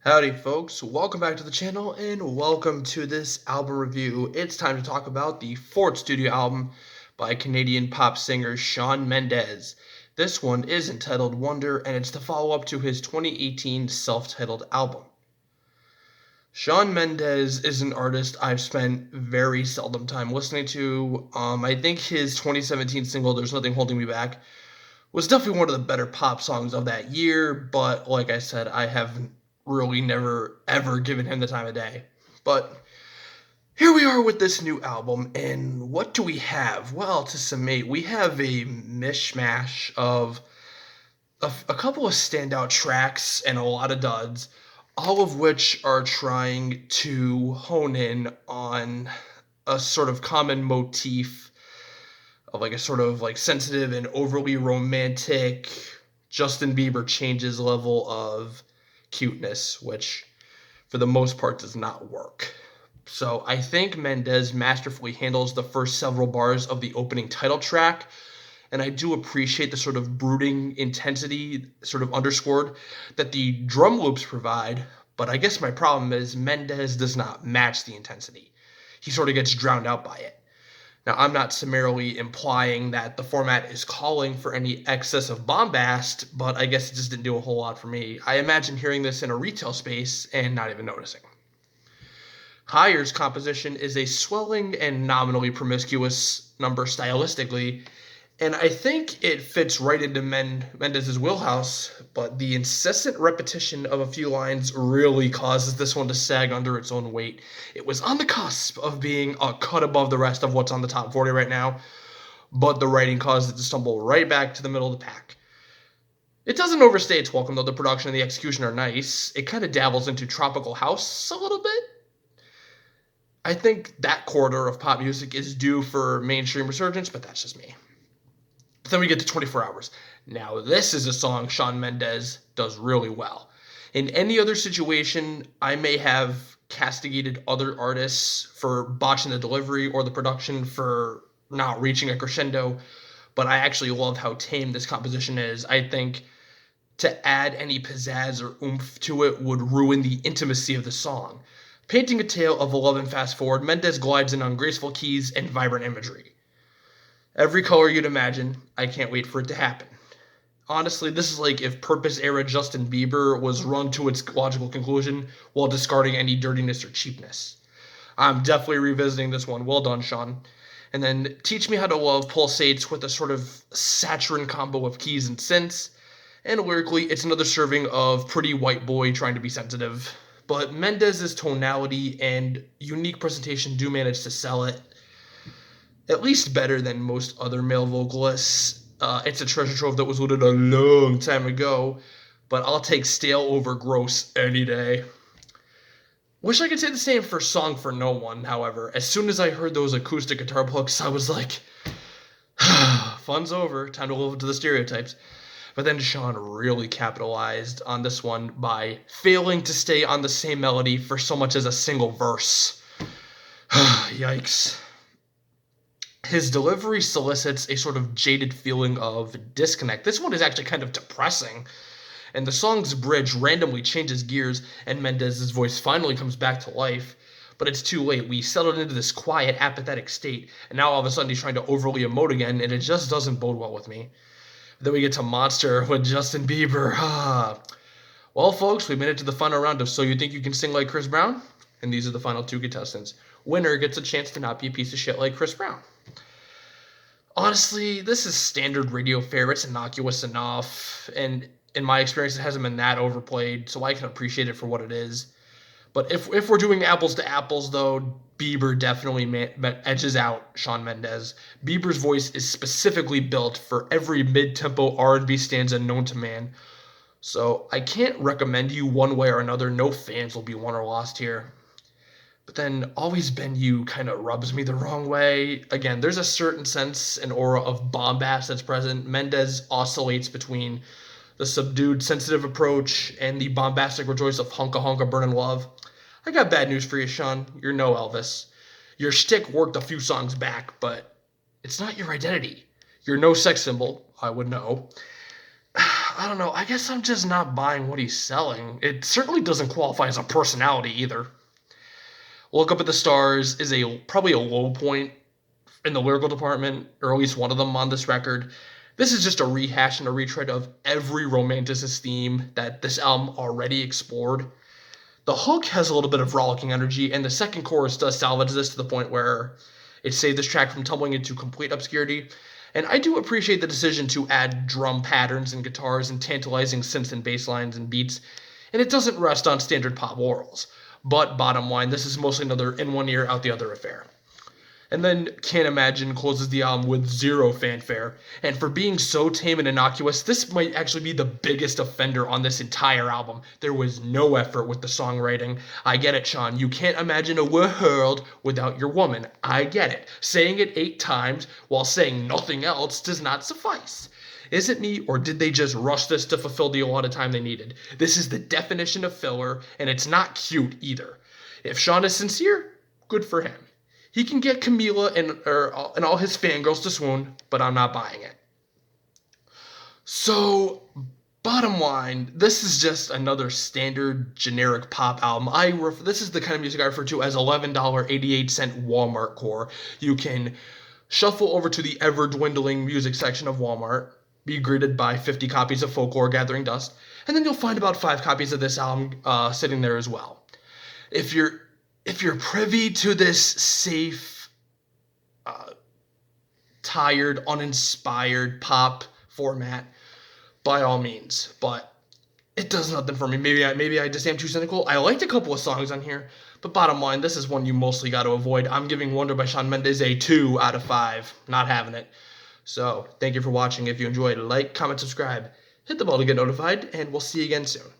Howdy, folks. Welcome back to the channel and welcome to this album review. It's time to talk about the fourth studio album by Canadian pop singer Shawn Mendes. This one is entitled Wonder, and it's the follow up to his 2018 self titled album. Shawn Mendes is an artist I've spent very seldom time listening to. I think his 2017 single, There's Nothing Holding Me Back, was definitely one of the better pop songs of that year, but like I said, I have really never ever given him the time of day. But here we are with this new album, and what do we have? Well, to summate, we have a mishmash of a couple of standout tracks and a lot of duds, all of which are trying to hone in on a sort of common motif of like a sort of like sensitive and overly romantic Justin Bieber changes level of cuteness, which for the most part does not work. So I think Mendes masterfully handles the first several bars of the opening title track, and I do appreciate the sort of brooding intensity, sort of underscored, that the drum loops provide. But I guess my problem is Mendes does not match the intensity. He sort of gets drowned out by it. Now, I'm not summarily implying that the format is calling for any excess of bombast, but I guess it just didn't do a whole lot for me. I imagine hearing this in a retail space and not even noticing. Higher's composition is a swelling and nominally promiscuous number stylistically, and I think it fits right into Mendes' wheelhouse, but the incessant repetition of a few lines really causes this one to sag under its own weight. It was on the cusp of being a cut above the rest of what's on the top 40 right now, but the writing caused it to stumble right back to the middle of the pack. It doesn't overstay its welcome, though the production and the execution are nice. It kind of dabbles into tropical house a little bit. I think that corridor of pop music is due for mainstream resurgence, but that's just me. Then we get to 24 Hours. Now, this is a song Shawn Mendes does really well. In any other situation, I may have castigated other artists for botching the delivery or the production for not reaching a crescendo, but I actually love how tame this composition is. I think to add any pizzazz or oomph to it would ruin the intimacy of the song. Painting a tale of a love and fast forward, Mendes glides in on graceful keys and vibrant imagery. Every color you'd imagine. I can't wait for it to happen. Honestly, this is like if Purpose era Justin Bieber was run to its logical conclusion while discarding any dirtiness or cheapness. I'm definitely revisiting this one. Well done, Shawn. And then Teach Me How to Love pulsates with a sort of saccharine combo of keys and synths. And lyrically, it's another serving of pretty white boy trying to be sensitive. But Mendes' tonality and unique presentation do manage to sell it at least better than most other male vocalists. It's a treasure trove that was looted a long time ago, but I'll take stale over gross any day. Wish I could say the same for Song for No One, however. As soon as I heard those acoustic guitar plucks, I was like, fun's over, time to live up to the stereotypes. But then Shawn really capitalized on this one by failing to stay on the same melody for so much as a single verse. Yikes. His delivery solicits a sort of jaded feeling of disconnect. This one is actually kind of depressing. And the song's bridge randomly changes gears, and Mendes' voice finally comes back to life. But it's too late. We settled into this quiet, apathetic state, and now all of a sudden he's trying to overly emote again, and it just doesn't bode well with me. Then we get to Monster with Justin Bieber. Well, folks, we made it to the final round of So You Think You Can Sing Like Chris Brown? And these are the final two contestants. Winner gets a chance to not be a piece of shit like Chris Brown. Honestly, this is standard radio fare. It's innocuous enough, and in my experience, it hasn't been that overplayed, so I can appreciate it for what it is. But if we're doing apples to apples, though, Bieber definitely edges out Shawn Mendes. Bieber's voice is specifically built for every mid-tempo R&B stanza known to man. So I can't recommend you one way or another. No fans will be won or lost here. But then Always Been You kind of rubs me the wrong way. Again, there's a certain sense and aura of bombast that's present. Mendes oscillates between the subdued, sensitive approach and the bombastic rejoice of Hunka Hunka Burnin' Love. I got bad news for you, Shawn. You're no Elvis. Your shtick worked a few songs back, but it's not your identity. You're no sex symbol. I would know. I don't know. I guess I'm just not buying what he's selling. It certainly doesn't qualify as a personality either. Look Up at the Stars is probably a low point in the lyrical department, or at least one of them on this record. This is just a rehash and a retread of every romanticist theme that this album already explored. The hook has a little bit of rollicking energy, and the second chorus does salvage this to the point where it saved this track from tumbling into complete obscurity. And I do appreciate the decision to add drum patterns and guitars and tantalizing synths and bass lines and beats, and it doesn't rest on standard pop laurels. But bottom line, this is mostly another in one ear, out the other affair. And then Can't Imagine closes the album with zero fanfare. And for being so tame and innocuous, this might actually be the biggest offender on this entire album. There was no effort with the songwriting. I get it, Shawn. You can't imagine a world without your woman. I get it. Saying it 8 times while saying nothing else does not suffice. Is it me, or did they just rush this to fulfill the allotted time they needed? This is the definition of filler, and it's not cute either. If Shawn is sincere, good for him. He can get Camila and all his fangirls to swoon, but I'm not buying it. So, bottom line, this is just another standard generic pop album. This is the kind of music I refer to as $11.88 Walmart core. You can shuffle over to the ever-dwindling music section of Walmart, be greeted by 50 copies of Folklore Gathering Dust, and then you'll find about 5 copies of this album sitting there as well. If you're privy to this safe, tired, uninspired pop format, by all means, but it does nothing for me. Maybe I just am too cynical. I liked a couple of songs on here, but bottom line, this is one you mostly got to avoid. I'm giving Wonder by Shawn Mendes a 2 out of 5. Not having it. So, thank you for watching. If you enjoyed, like, comment, subscribe, hit the bell to get notified, and we'll see you again soon.